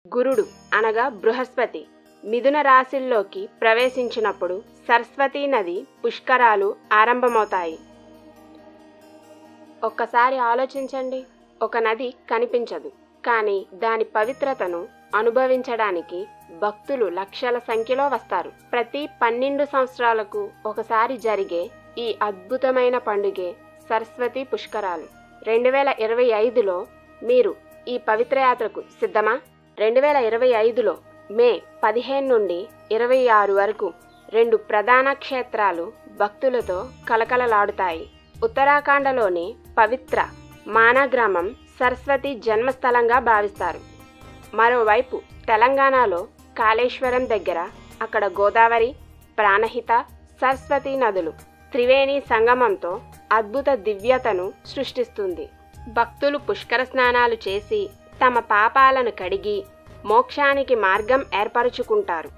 గురుడు అనగా బృహస్పతి మిథున రాశిలోకి ప్రవేశించినప్పుడు సరస్వతీ నది పుష్కరాలు ఆరంభమవుతాయి. ఒక్కసారి ఆలోచించండి, ఒక నది కనిపించదు, కానీ దాని పవిత్రతను అనుభవించడానికి భక్తులు లక్షల సంఖ్యలో వస్తారు. ప్రతి 12 సంవత్సరాలకు ఒకసారి జరిగే ఈ అద్భుతమైన పండుగే సరస్వతి పుష్కరాలు. 2025లో మీరు ఈ పవిత్ర యాత్రకు సిద్ధమా? 2025లో మే 15 నుండి 26 వరకు 2 ప్రధాన క్షేత్రాలు భక్తులతో కలకలలాడుతాయి. ఉత్తరాఖండలోని పవిత్ర మానా గ్రామం సరస్వతి జన్మస్థలంగా భావిస్తారు. మరోవైపు తెలంగాణలో కాళేశ్వరం దగ్గర అక్కడ గోదావరి, ప్రాణహిత, సరస్వతి నదులు త్రివేణి సంగమంతో అద్భుత దివ్యతను సృష్టిస్తుంది. భక్తులు పుష్కర స్నానాలు చేసి తమ పాపాలను కడిగి మోక్షానికి మార్గం ఏర్పరచుకుంటారు.